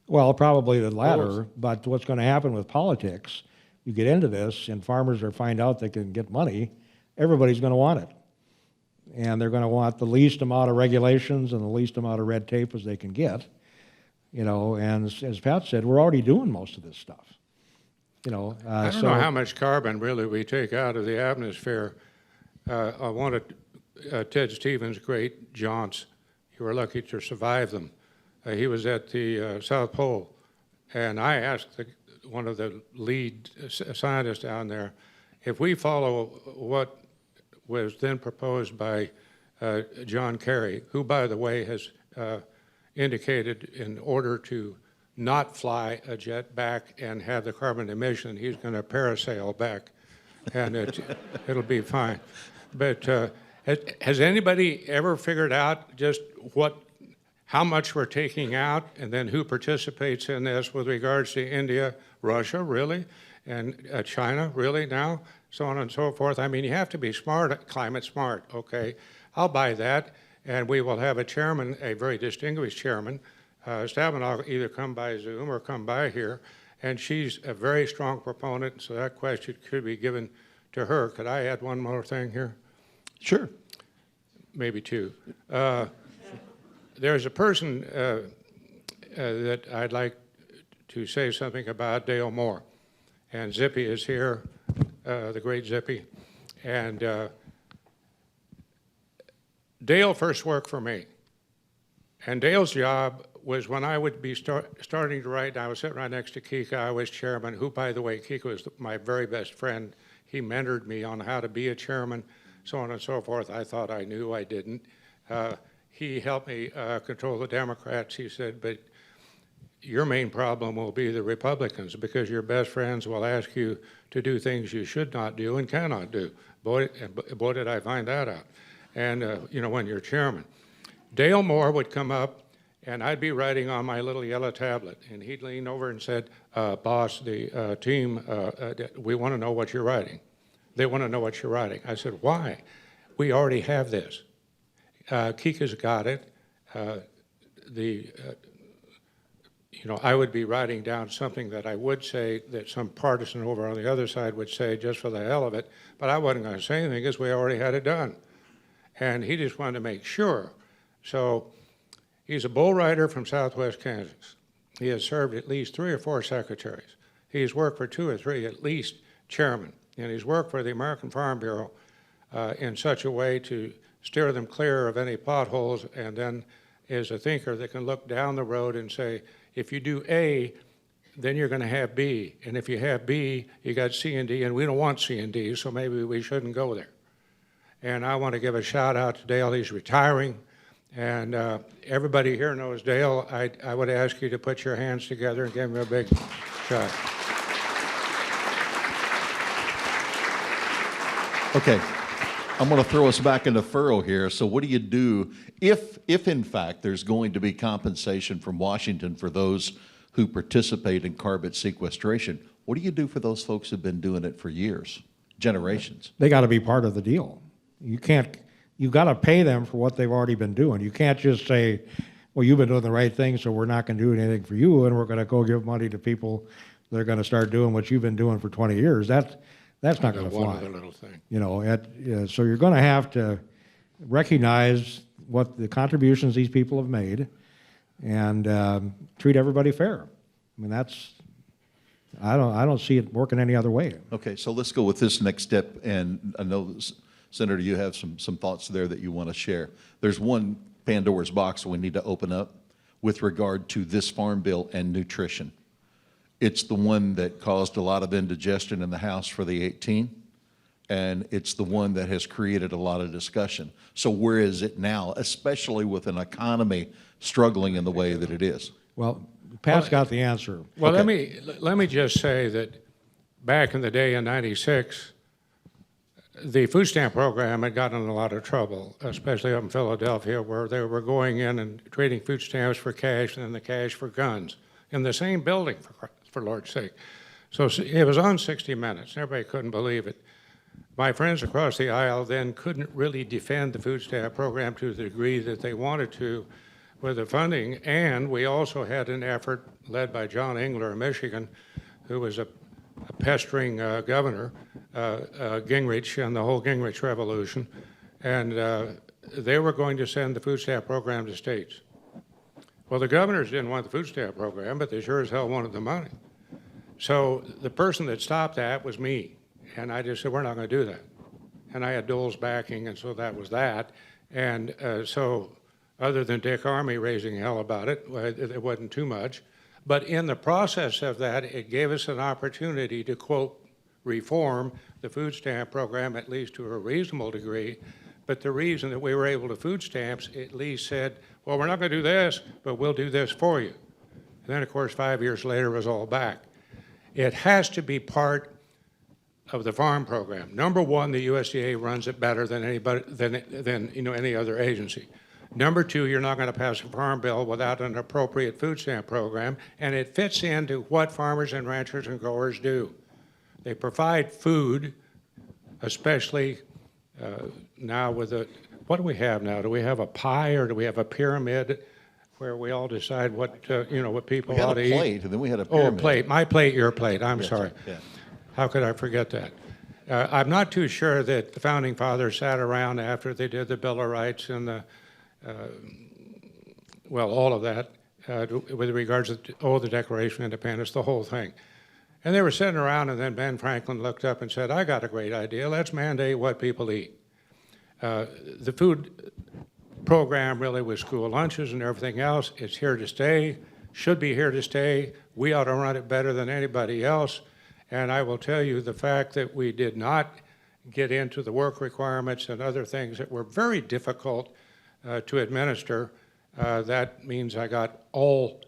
Well, probably the latter, but what's going to happen with politics, you get into this and farmers find out they can get money, everybody's going to want it. And they're going to want the least amount of regulations and the least amount of red tape as they can get. And as Pat said, we're already doing most of this stuff. I don't know how much carbon really we take out of the atmosphere. One of Ted Stevens' great jaunts, you were lucky to survive them. He was at the South Pole, and I asked one of the lead scientists down there, if we follow what was then proposed by John Kerry, who, by the way, has indicated in order to not fly a jet back and have the carbon emission, he's going to parasail back, and it'll be fine. But has anybody ever figured out just how much we're taking out, and then who participates in this with regards to India, Russia, really, and China, really now, so on and so forth? I mean, you have to be smart, climate smart, okay? I'll buy that. And we will have a chairman, a very distinguished chairman. Stabenow will either come by Zoom or come by here, and she's a very strong proponent, so that question could be given to her. Could I add one more thing here? Sure. Maybe two. There's a person that I'd like to say something about, Dale Moore. And Zippy is here, the great Zippy. And Dale first worked for me, and Dale's job was when I would be starting to write, and I was sitting right next to Kika, I was chairman, who, by the way, Kika was my very best friend. He mentored me on how to be a chairman, so on and so forth. I thought I knew, I didn't. He helped me control the Democrats. He said, but your main problem will be the Republicans, because your best friends will ask you to do things you should not do and cannot do. Boy, did I find that out. And, when you're chairman. Dale Moore would come up, and I'd be writing on my little yellow tablet, and he'd lean over and said, boss, the team, we want to know what you're writing. They want to know what you're writing. I said, why? We already have this. Kika's got it. I would be writing down something that I would say that some partisan over on the other side would say just for the hell of it, but I wasn't going to say anything because we already had it done. And he just wanted to make sure. So he's a bull rider from southwest Kansas. He has served at least 3 or 4 secretaries. He's worked for 2 or 3 at least chairmen, and he's worked for the American Farm Bureau in such a way to steer them clear of any potholes, and then is a thinker that can look down the road and say, if you do A, then you're going to have B. And if you have B, you got C and D, and we don't want C and D, so maybe we shouldn't go there. And I want to give a shout out to Dale. He's retiring. And everybody here knows Dale. I would ask you to put your hands together and give him a big shot. Okay, I'm going to throw us back into furrow here. So what do you do if in fact there's going to be compensation from Washington for those who participate in carbon sequestration? What do you do for those folks who've been doing it for years, generations? They got to be part of the deal. You got to pay them for what they've already been doing. You can't just say, well, you've been doing the right thing, so we're not going to do anything for you, and we're going to go give money to people that are going to start doing what you've been doing for 20 years. That's not going to fly. One other little thing. So you're going to have to recognize what the contributions these people have made and treat everybody fair. I mean, I don't see it working any other way. Okay, so let's go with this next step, and I know, Senator, you have some thoughts there that you want to share. There's one Pandora's box we need to open up with regard to this farm bill and nutrition. It's the one that caused a lot of indigestion in the House for the 18, and it's the one that has created a lot of discussion. So where is it now, especially with an economy struggling in the way that it is? Well, Pat's got the answer. Well, Okay. let me just say that back in the day in '96, the food stamp program had gotten in a lot of trouble, especially up in Philadelphia, where they were going in and trading food stamps for cash and then the cash for guns in the same building, for Lord's sake. So it was on 60 Minutes. Everybody couldn't believe it. My friends across the aisle then couldn't really defend the food stamp program to the degree that they wanted to with the funding, and we also had an effort led by John Engler of Michigan, who was a pestering governor, Gingrich, and the whole Gingrich revolution, and they were going to send the food stamp program to states. Well, the governors didn't want the food stamp program, but they sure as hell wanted the money. So the person that stopped that was me, and I just said, we're not going to do that. And I had Dole's backing, and so that was that. And so other than Dick Armey raising hell about it, it wasn't too much. But in the process of that, it gave us an opportunity to, quote, reform the food stamp program, at least to a reasonable degree. But the reason that we were able to food stamps at least said, well, we're not going to do this, but we'll do this for you. And then, of course, 5 years later, it was all back. It has to be part of the farm program. Number one, the USDA runs it better than anybody, than any other agency. Number two, you're not going to pass a farm bill without an appropriate food stamp program, and it fits into what farmers and ranchers and growers do. They provide food, especially now with what do we have now? Do we have a pie or do we have a pyramid where we all decide what what people We had ought to a plate, eat? and then we had a Oh, pyramid. a plate. My plate, your plate. I'm Yes, sorry. yeah. How could I forget that? I'm not too sure that the founding fathers sat around after they did the Bill of Rights and the all of that with regards to the Declaration of Independence, the whole thing. And they were sitting around, and then Ben Franklin looked up and said, I got a great idea. Let's mandate what people eat. The food program really with school lunches and everything else, it's here to stay, should be here to stay. We ought to run it better than anybody else. And I will tell you the fact that we did not get into the work requirements and other things that were very difficult to administer, that means I got all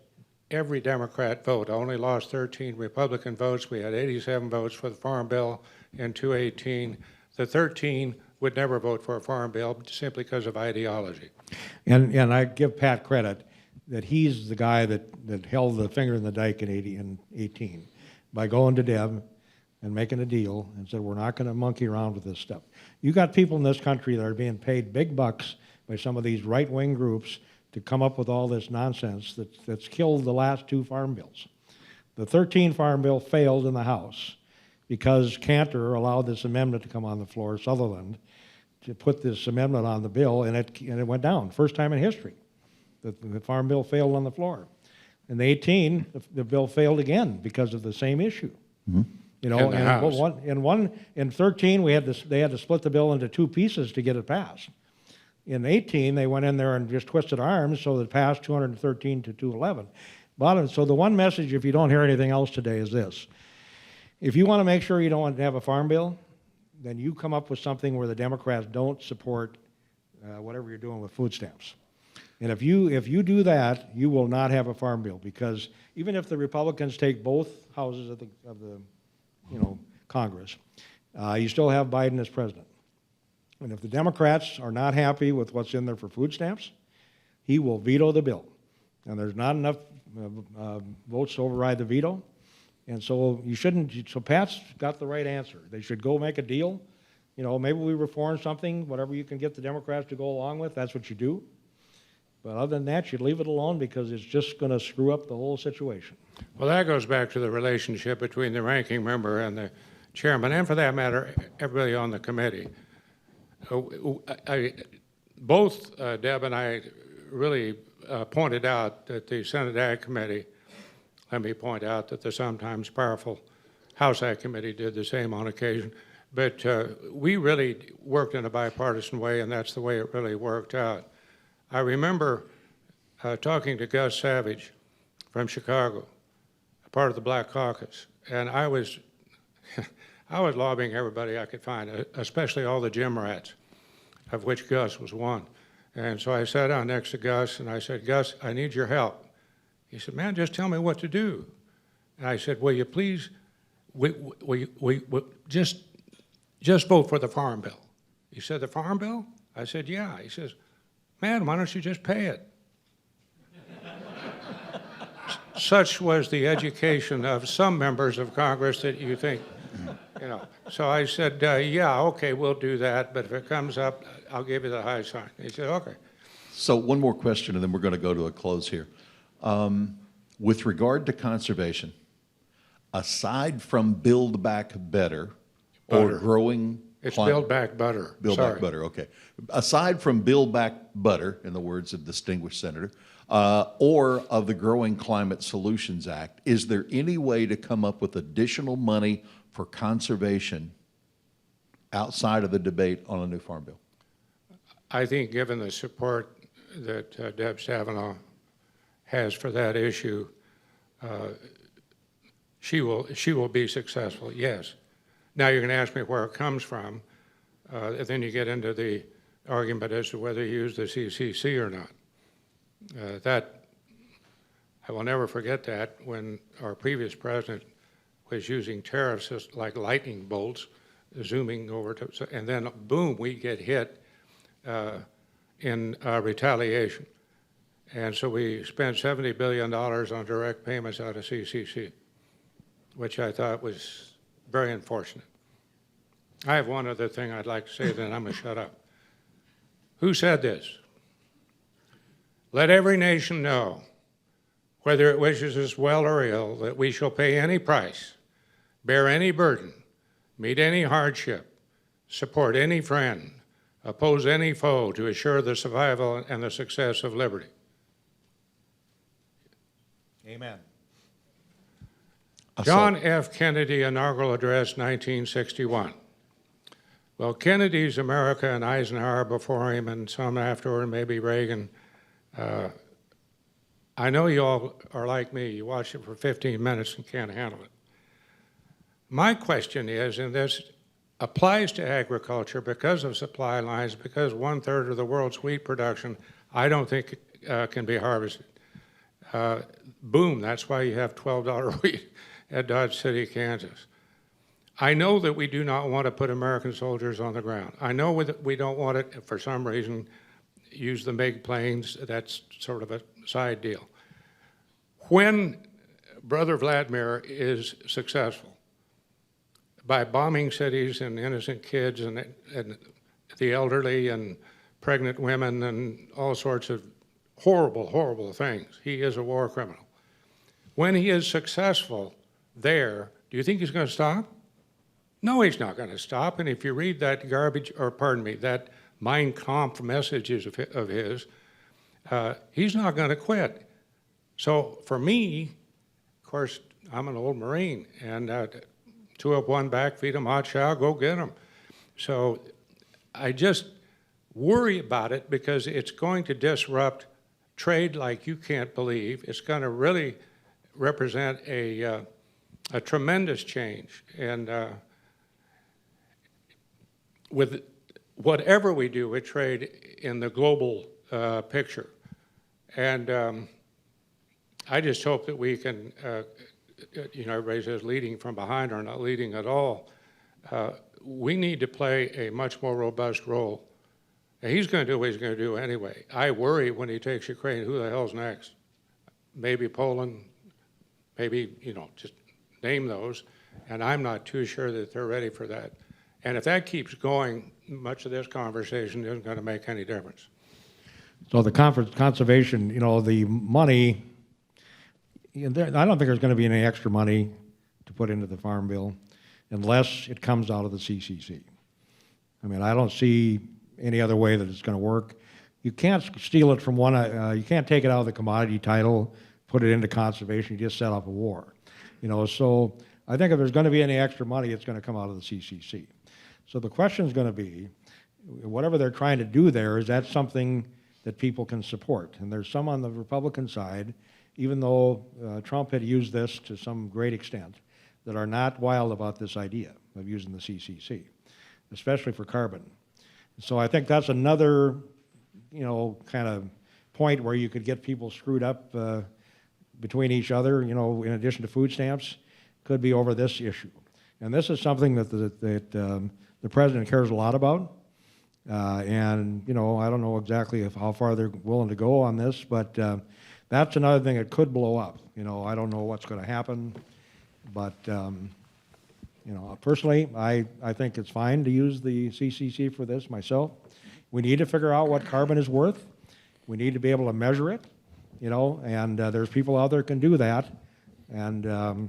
every Democrat vote. I only lost 13 Republican votes. We had 87 votes for the Farm Bill in 2018. The 13 would never vote for a Farm Bill simply because of ideology. And I give Pat credit that he's the guy that held the finger in the dike in 18 by going to Deb and making a deal and said, we're not going to monkey around with this stuff. You got people in this country that are being paid big bucks by some of these right-wing groups to come up with all this nonsense that's killed the last 2 farm bills. The 13 farm bill failed in the House because Cantor allowed this amendment to come on the floor, Sutherland, to put this amendment on the bill, and it went down. First time in history that the farm bill failed on the floor. In the 18, the bill failed again because of the same issue. Mm-hmm. You know, In the in 13 they had to split the bill into 2 pieces to get it passed. In 18, they went in there and just twisted arms so that it passed 213 to 211. So the one message, if you don't hear anything else today, is this: if you want to make sure you don't want to have a farm bill, then you come up with something where the Democrats don't support whatever you're doing with food stamps. And if you do that, you will not have a farm bill, because even if the Republicans take both houses of the Congress, you still have Biden as president. And if the Democrats are not happy with what's in there for food stamps, he will veto the bill. And there's not enough votes to override the veto. And so so Pat's got the right answer. They should go make a deal. You know, maybe we reform something, whatever you can get the Democrats to go along with, that's what you do. But other than that, you leave it alone, because it's just going to screw up the whole situation. Well, that goes back to the relationship between the ranking member and the chairman, and for that matter, everybody on the committee. Both Deb and I really pointed out that the Senate Ag Committee, let me point out that the sometimes powerful House Ag Committee did the same on occasion, but we really worked in a bipartisan way, and that's the way it really worked out. I remember talking to Gus Savage from Chicago, a part of the Black Caucus, and I was lobbying everybody I could find, especially all the gym rats, of which Gus was one. And so I sat down next to Gus, and I said, Gus, I need your help. He said, man, just tell me what to do. And I said, will you please, just vote for the Farm Bill. He said, the Farm Bill? I said, yeah. He says, man, why don't you just pay it? Such was the education of some members of Congress that you think, you know. So I said, yeah, okay, we'll do that, but if it comes up, I'll give you the high sign. He said, okay. So one more question, and then we're going to go to a close here. With regard to conservation, aside from Build Back Better or growing... It's Build Back Better. Build Back Better, okay. Aside from Build Back Better, in the words of distinguished senator, or of the Growing Climate Solutions Act, is there any way to come up with additional money for conservation outside of the debate on a new farm bill? I think given the support that Deb Stabenow has for that issue, she will be successful, yes. Now you're going to ask me where it comes from, and then you get into the argument as to whether you use the CCC or not. I will never forget that when our previous president was using tariffs as like lightning bolts, zooming over to, and then boom, we get hit in retaliation. And so we spent $70 billion on direct payments out of CCC, which I thought was very unfortunate. I have one other thing I'd like to say, then I'm going to shut up. Who said this? Let every nation know, whether it wishes us well or ill, that we shall pay any price, bear any burden, meet any hardship, support any friend, oppose any foe to assure the survival and the success of liberty. Amen. John F. Kennedy, inaugural address, 1961. Well, Kennedy's America and Eisenhower before him, and some afterward, maybe Reagan. I know you all are like me. You watch it for 15 minutes and can't handle it. My question is, and this applies to agriculture because of supply lines, because 1/3 of the world's wheat production, I don't think can be harvested. boom, that's why you have $12 wheat at Dodge City, Kansas. I know that we do not want to put American soldiers on the ground. I know that we don't want to, for some reason, use the MiG planes. That's sort of a side deal. When Brother Vladimir is successful by bombing cities and innocent kids and the elderly and pregnant women and all sorts of horrible, horrible things, he is a war criminal. When he is successful there, do you think he's going to stop? No, he's not going to stop. And if you read that that Mein Kampf messages of his, he's not going to quit. So for me, of course, I'm an old Marine, and 2 up, 1 back, feed 'em hot chow, go get 'em. So I just worry about it because it's going to disrupt trade like you can't believe. It's going to really represent a tremendous change. And with whatever we do with trade in the global picture. And I just hope that we can, everybody says leading from behind or not leading at all. We need to play a much more robust role. And he's going to do what he's going to do anyway. I worry when he takes Ukraine, who the hell's next? Maybe Poland, maybe, just name those. And I'm not too sure that they're ready for that. And if that keeps going, much of this conversation isn't going to make any difference. So the conservation, the money, I don't think there's going to be any extra money to put into the Farm Bill unless it comes out of the CCC. I mean, I don't see any other way that it's going to work. You can't steal it from one, you can't take it out of the commodity title, put it into conservation, you just set up a war. So I think if there's going to be any extra money, it's going to come out of the CCC. So the question is going to be, whatever they're trying to do there, is that something that people can support? And there's some on the Republican side, even though Trump had used this to some great extent, that are not wild about this idea of using the CCC, especially for carbon. So I think that's another, kind of point where you could get people screwed up between each other, in addition to food stamps, could be over this issue. And this is something that the president cares a lot about. And, I don't know exactly how far they're willing to go on this, but that's another thing that could blow up. I don't know what's going to happen, but, personally, I think it's fine to use the CCC for this myself. We need to figure out what carbon is worth. We need to be able to measure it, and there's people out there can do that. And the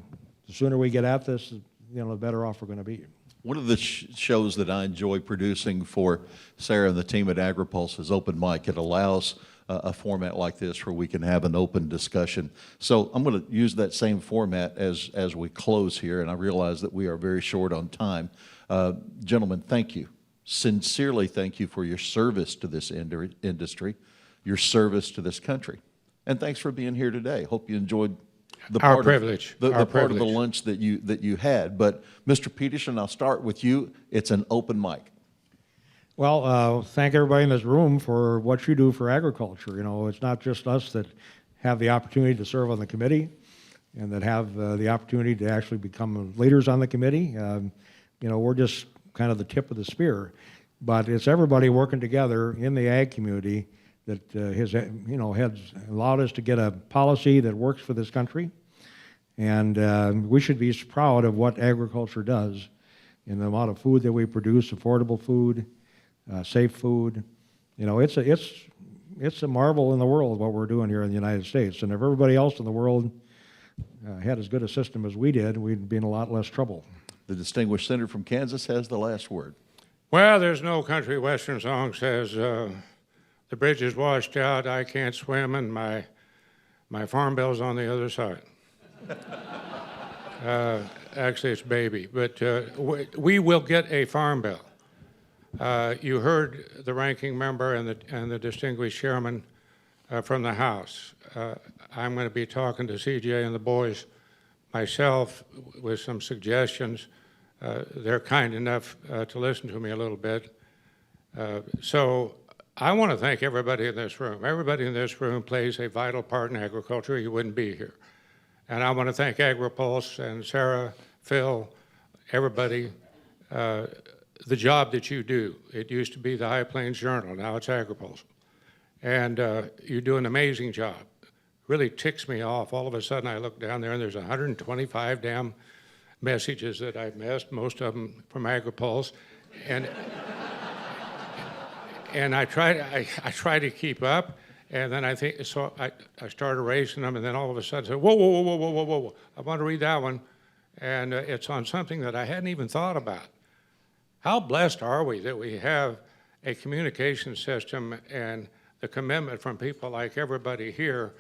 sooner we get at this, the better off we're going to be. One of the shows that I enjoy producing for Sarah and the team at Agri-Pulse is Open Mic. It allows a format like this where we can have an open discussion. So I'm going to use that same format as we close here, and I realize that we are very short on time. Gentlemen, thank you. Sincerely thank you for your service to this industry, your service to this country. And thanks for being here today. Hope you enjoyed the part Our privilege. the part of the lunch that you had. But Mr. Peterson, I'll start with you. It's an open mic. Well, thank everybody in this room for what you do for agriculture. It's not just us that have the opportunity to serve on the committee and that have the opportunity to actually become leaders on the committee. We're just kind of the tip of the spear. But it's everybody working together in the ag community that has allowed us to get a policy that works for this country. And we should be proud of what agriculture does in the amount of food that we produce, affordable food, safe food. It's a marvel in the world what we're doing here in the United States. And if everybody else in the world had as good a system as we did, we'd be in a lot less trouble. The distinguished senator from Kansas has the last word. Well, there's no country western song says, the bridge is washed out, I can't swim, and my farm bill's on the other side. Actually, it's baby, but we will get a farm bill. You heard the ranking member and the distinguished chairman from the House. I'm going to be talking to CJ and the boys myself with some suggestions. They're kind enough to listen to me a little bit. So I want to thank everybody in this room. Everybody in this room plays a vital part in agriculture. You wouldn't be here. And I want to thank Agri-Pulse and Sarah, Phil, everybody, the job that you do. It used to be the High Plains Journal. Now it's Agri-Pulse. And you do an amazing job. Really ticks me off. All of a sudden I look down there and there's 125 damn messages that I've missed, most of them from Agri-Pulse. And I try to keep up, and then I start erasing them, and then all of a sudden say, whoa, whoa, whoa, whoa, whoa, whoa, whoa, I want to read that one, and it's on something that I hadn't even thought about. How blessed are we that we have a communication system and the commitment from people like everybody here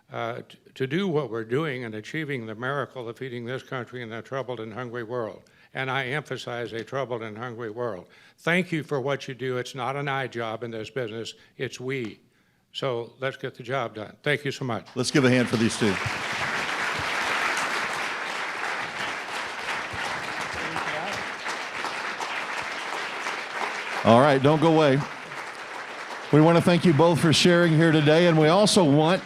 to do what we're doing and achieving the miracle of feeding this country in a troubled and hungry world. And I emphasize a troubled and hungry world. Thank you for what you do. It's not an I job in this business, it's we. So let's get the job done. Thank you so much. Let's give a hand for these two. All right, don't go away. We want to thank you both for sharing here today, and we also want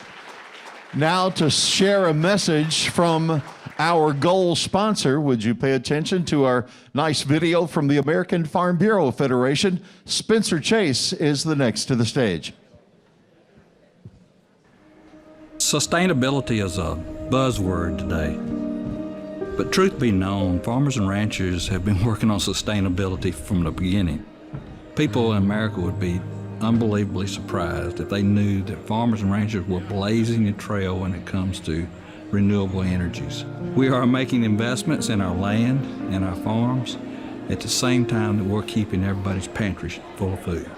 now to share a message from our goal sponsor. Would you pay attention to our nice video from the American Farm Bureau Federation? Spencer Chase is the next to the stage. Sustainability is a buzzword today. But truth be known, farmers and ranchers have been working on sustainability from the beginning. People in America would be unbelievably surprised if they knew that farmers and ranchers were blazing a trail when it comes to renewable energies. We are making investments in our land and our farms at the same time that we're keeping everybody's pantries full of food.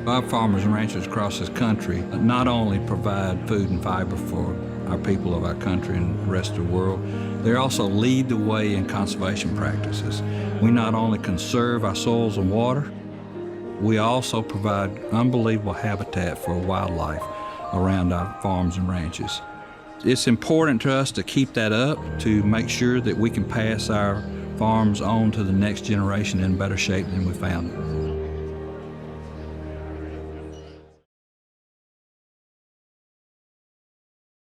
Our farmers and ranchers across this country not only provide food and fiber for our people of our country and the rest of the world, they also lead the way in conservation practices. We not only conserve our soils and water, we also provide unbelievable habitat for wildlife around our farms and ranches. It's important to us to keep that up, to make sure that we can pass our farms on to the next generation in better shape than we found them.